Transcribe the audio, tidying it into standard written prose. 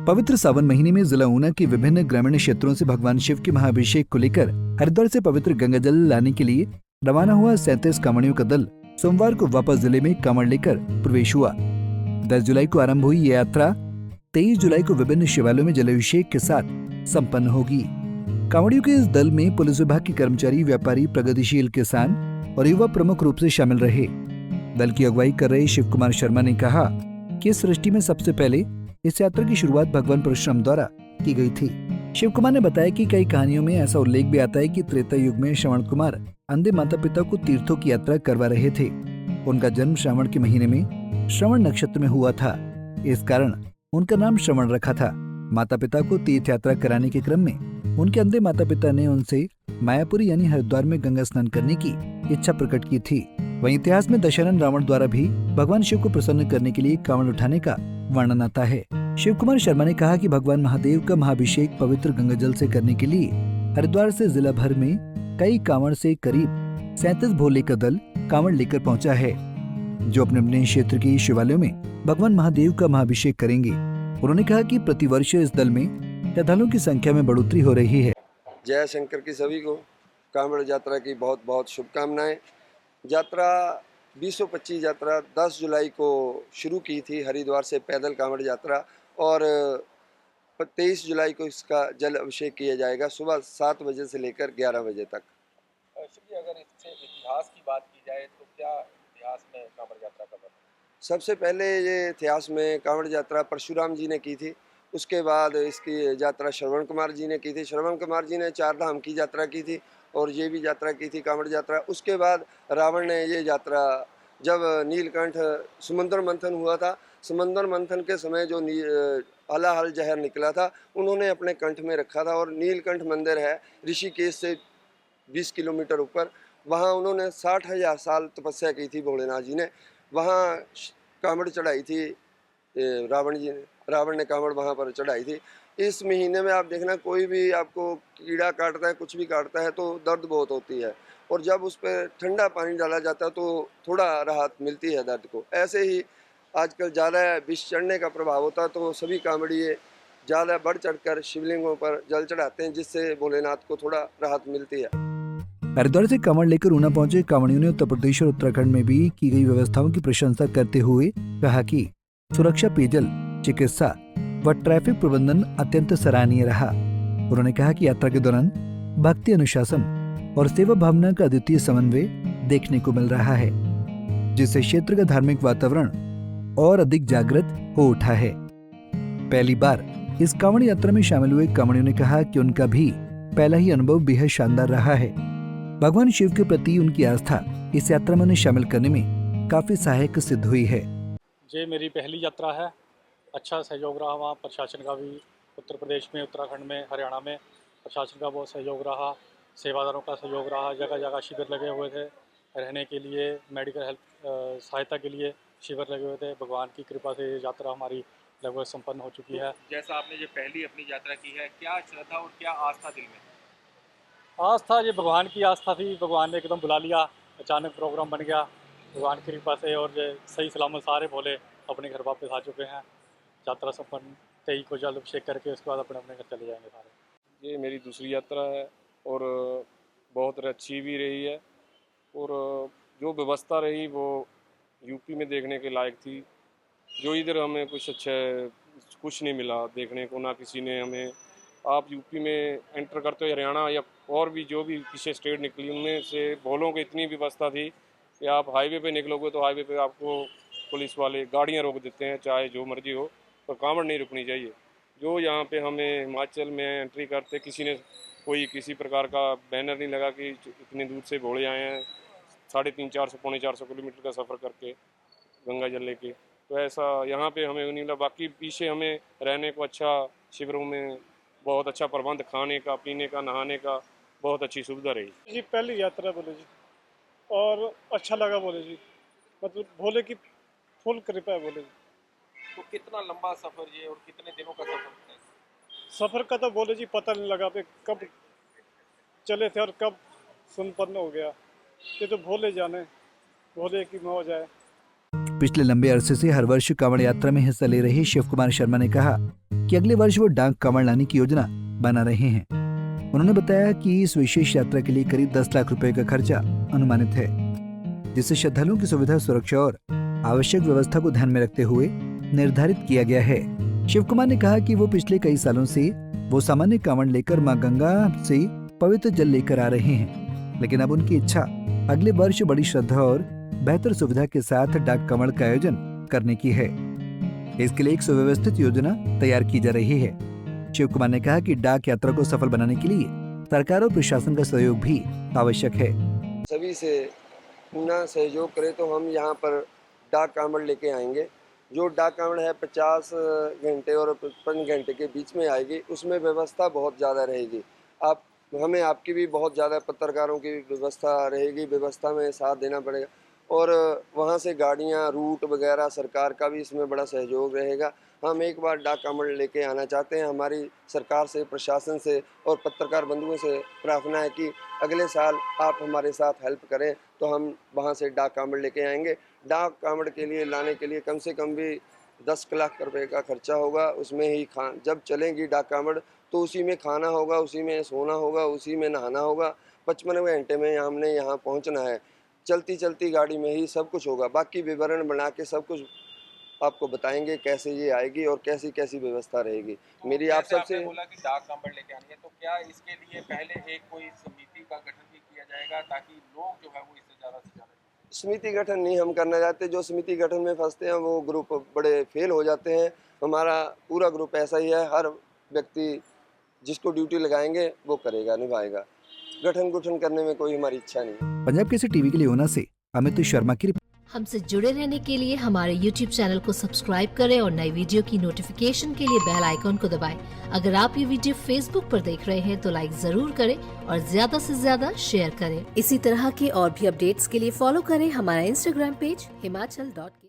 पवित्र सावन महीने में जिला ऊना के विभिन्न ग्रामीण क्षेत्रों से भगवान शिव के महाअभिषेक को लेकर हरिद्वार से पवित्र गंगा जल लाने के लिए रवाना हुआ 37 कांवड़ियों का दल सोमवार को वापस जिले में कांवड़ लेकर प्रवेश हुआ। 10 जुलाई को आरंभ हुई ये यात्रा 23 जुलाई को विभिन्न शिवालयों में जलाभिषेक के साथ संपन्न होगी। कांवड़ियों के इस दल में पुलिस विभाग के कर्मचारी, व्यापारी, प्रगतिशील किसान और युवा प्रमुख रूप से शामिल रहे। दल की अगुवाई कर रहे शिव कुमार शर्मा ने कहा कि इस सृष्टि में सबसे पहले इस यात्रा की शुरुआत भगवान परशुराम द्वारा की गई थी। शिव कुमार ने बताया कि कई कहानियों में ऐसा उल्लेख भी आता है कि त्रेता युग में श्रवण कुमार अंधे माता पिता को तीर्थों की यात्रा करवा रहे थे। उनका जन्म श्रावण के महीने में श्रवण नक्षत्र में हुआ था, इस कारण उनका नाम श्रवण रखा था। माता पिता को तीर्थ यात्रा कराने के क्रम में उनके अंधे माता पिता ने उनसे मायापुरी यानी हरिद्वार में गंगा स्नान करने की इच्छा प्रकट की थी। वहीं इतिहास में दशरथ रावण द्वारा भी भगवान शिव को प्रसन्न करने के लिए कांवड़ उठाने का वर्णन आता है। शिव कुमार शर्मा ने कहा कि भगवान महादेव का महाअभिषेक पवित्र गंगा जल से करने के लिए हरिद्वार से जिला भर में कई कांवड़ से करीब 37 भोले का दल कांवड़ लेकर पहुंचा है, जो अपने अपने क्षेत्र के शिवालयों में भगवान महादेव का महाअभिषेक करेंगे। उन्होंने कहा कि प्रतिवर्ष इस दल में श्रद्धालुओं की संख्या में बढ़ोतरी हो रही है। जय शंकर की सभी को कांवड़ यात्रा की बहुत बहुत शुभकामनाएं। यात्रा 2025 यात्रा 10 जुलाई को शुरू की थी हरिद्वार से पैदल कांवड़ यात्रा, और 23 जुलाई को इसका जल अभिषेक किया जाएगा सुबह 7 बजे से लेकर 11 बजे तक। अगर इससे इतिहास की बात की जाए तो क्या इतिहास में कांवड़ यात्रा का वर्णन? सबसे पहले ये इतिहास में कांवड़ यात्रा परशुराम जी ने की थी। उसके बाद इसकी यात्रा श्रवण कुमार जी ने की थी। श्रवण कुमार जी ने 4 धाम की यात्रा की थी और ये भी यात्रा की थी कांवड़ यात्रा। उसके बाद रावण ने ये यात्रा, जब नीलकंठ समुद्र मंथन हुआ था, समुद्र मंथन के समय जो हलाहल जहर निकला था उन्होंने अपने कंठ में रखा था। और नीलकंठ मंदिर है ऋषिकेश से 20 किलोमीटर ऊपर, वहाँ उन्होंने 60,000 साल तपस्या की थी भोलेनाथ जी ने। वहाँ कांवड़ चढ़ाई थी रावण जी ने, रावण ने कांवड़ वहाँ पर चढ़ाई थी। इस महीने में आप देखना कोई भी आपको कीड़ा काटता है, कुछ भी काटता है तो दर्द बहुत होती है, और जब उस पर ठंडा पानी डाला जाता है तो थोड़ा राहत मिलती है दर्द को। ऐसे ही आजकल ज़्यादा विष चढ़ने का प्रभाव होता है तो सभी कांवड़िए ज़्यादा बढ़ चढ़कर शिवलिंगों पर जल चढ़ाते हैं, जिससे भोलेनाथ को थोड़ा राहत मिलती है। हरिद्वार से कांवड़ लेकर ऊना पहुंचे कांवड़ियों ने उत्तर प्रदेश और उत्तराखंड में भी की गई व्यवस्थाओं की प्रशंसा करते हुए कहा कि सुरक्षा, पेयजल, चिकित्सा व ट्रैफिक प्रबंधन अत्यंत सराहनीय रहा। उन्होंने कहा कि यात्रा के दौरान भक्ति, अनुशासन और सेवा भावना का अद्वितीय समन्वय देखने को मिल रहा है, जिससे क्षेत्र का धार्मिक वातावरण और अधिक जागृत हो उठा है। पहली बार इस कांवड़ यात्रा में शामिल हुए कांवड़ियों ने कहा कि उनका भी पहला ही अनुभव बेहद शानदार रहा है। भगवान शिव के प्रति उनकी आस्था इस यात्रा में उन्हें शामिल करने में काफी सहायक सिद्ध हुई है। ये मेरी पहली यात्रा है। अच्छा सहयोग रहा वहाँ प्रशासन का भी, उत्तर प्रदेश में, उत्तराखंड में, हरियाणा में प्रशासन का बहुत सहयोग रहा, सेवादारों का सहयोग रहा। जगह जगह शिविर लगे हुए थे, रहने के लिए, मेडिकल हेल्प सहायता के लिए शिविर लगे हुए थे। भगवान की कृपा से ये यात्रा हमारी लगभग संपन्न हो चुकी है। जैसा आपने जो पहली अपनी यात्रा की है, क्या श्रद्धा और क्या आस्था दिल में? आस्था, ये भगवान की आस्था थी। भगवान ने एकदम बुला लिया, अचानक प्रोग्राम बन गया भगवान की कृपा से, और ये सही सलामत सारे भोले अपने घर वापस आ चुके हैं। यात्रा संपन्न 23 को जल अभिषेक करके उसके बाद अपने अपने घर चले जाएंगे सारे। ये मेरी दूसरी यात्रा है और बहुत अच्छी भी रही है, और जो व्यवस्था रही वो यूपी में देखने के लायक थी। जो इधर हमें कुछ नहीं मिला देखने को, ना किसी ने हमें। आप यूपी में एंटर करते हो, हरियाणा या और भी जो भी पीछे स्टेट निकली, उनमें से भोलों की इतनी व्यवस्था थी कि आप हाईवे पे निकलोगे तो हाईवे पे आपको पुलिस वाले गाड़ियां रोक देते हैं, चाहे जो मर्जी हो, तो कांवड़ नहीं रुकनी चाहिए। जो यहाँ पे हमें हिमाचल में एंट्री करते किसी ने किसी प्रकार का बैनर नहीं लगा कि इतनी दूर से भोले आए हैं 350-400 पौने 400 किलोमीटर का सफ़र करके गंगा जल लेके, तो ऐसा यहाँ पे हमें नहीं मिला। बाकी पीछे हमें रहने को अच्छा, शिविरों में बहुत अच्छा प्रबंध, खाने का, पीने का, नहाने का बहुत अच्छी सुविधा रही जी। पहली यात्रा बोले जी, और अच्छा लगा बोले जी, मतलब भोले की फुल कृपा है बोले जी। तो कितना लंबा सफर ये और कितने दिनों का सफर है? सफ़र का तो बोले जी पता नहीं लगा पे कब चले थे और कब संपन्न हो गया। ये तो भोले जाने, भोले की मौज है। पिछले लंबे अरसे से हर वर्ष कांवड़ यात्रा में हिस्सा ले रहे शिव कुमार शर्मा ने कहा कि अगले वर्ष वो डाक कांवड़ लाने की योजना बना रहे हैं। उन्होंने बताया कि इस विशेष यात्रा के लिए करीब 10 लाख रुपए का खर्चा अनुमानित है, जिससे श्रद्धालुओं की सुविधा, सुरक्षा और आवश्यक व्यवस्था को ध्यान में रखते हुए निर्धारित किया गया है। शिव कुमार ने कहा कि वो पिछले कई सालों से वो सामान्य कांवड़ लेकर मां गंगा से पवित्र जल लेकर आ रहे हैं, लेकिन अब उनकी इच्छा अगले वर्ष बड़ी श्रद्धा और बेहतर सुविधा के साथ डाक कांवड़ का आयोजन करने की है। इसके लिए एक सुव्यवस्थित योजना तैयार की जा रही है। शिव कुमार ने कहा कि डाक यात्रा को सफल बनाने के लिए सरकार और प्रशासन का सहयोग भी आवश्यक है। सभी से पूर्ण सहयोग करें तो हम यहाँ पर डाक कांवड़ लेके आएंगे। जो डाक कांवड़ है 50 घंटे और 55 घंटे के बीच में आएगी, उसमें व्यवस्था बहुत ज़्यादा रहेगी। हमें आपकी भी बहुत ज़्यादा पत्रकारों की व्यवस्था रहेगी, व्यवस्था में साथ देना पड़ेगा और वहाँ से गाड़ियाँ, रूट वगैरह सरकार का भी इसमें बड़ा सहयोग रहेगा। हम एक बार डाक कांवड़ लेके आना चाहते हैं। हमारी सरकार से, प्रशासन से और पत्रकार बंधुओं से प्रार्थना है कि अगले साल आप हमारे साथ हेल्प करें तो हम वहाँ से डाक कांवड़ लेके आएंगे। डाक कांवड़ के लिए लाने के लिए कम से कम भी 10 लाख रुपए का खर्चा होगा। उसमें ही जब चलेंगी डाक कांवड़ तो उसी में खाना होगा, उसी में सोना होगा, उसी में नहाना होगा। 55 घंटे में हमने यहाँ पहुँचना है। चलती चलती गाड़ी में ही सब कुछ होगा। बाकी विवरण बना के सब कुछ आपको बताएंगे कैसे ये आएगी और कैसी कैसी व्यवस्था रहेगी। मेरी आप सबसे बोला कि डाक कांवड़ लेके आनी है, तो क्या इसके लिए पहले एक कोई समिति का गठन भी किया जाएगा ताकि लोग जो है वो इससे ज़्यादा से ज़्यादा? समिति गठन नहीं हम करना चाहते। जो समिति गठन में फंसते हैं वो ग्रुप बड़े फेल हो जाते हैं। हमारा पूरा ग्रुप ऐसा ही है, हर व्यक्ति जिसको ड्यूटी लगाएंगे वो करेगा, निभाएगा। गठन करने में कोई हमारी इच्छा नहीं। पंजाब केसरी टीवी के लिए ऊना से अमित शर्मा की रिपोर्ट। हमसे जुड़े रहने के लिए हमारे YouTube चैनल को सब्सक्राइब करें और नई वीडियो की नोटिफिकेशन के लिए बेल आइकॉन को दबाएं। अगर आप ये वीडियो Facebook पर देख रहे हैं तो लाइक जरूर करें और ज्यादा से ज्यादा शेयर करें। इसी तरह के और भी अपडेट्स के लिए फॉलो करें हमारा Instagram पेज himachal.ke।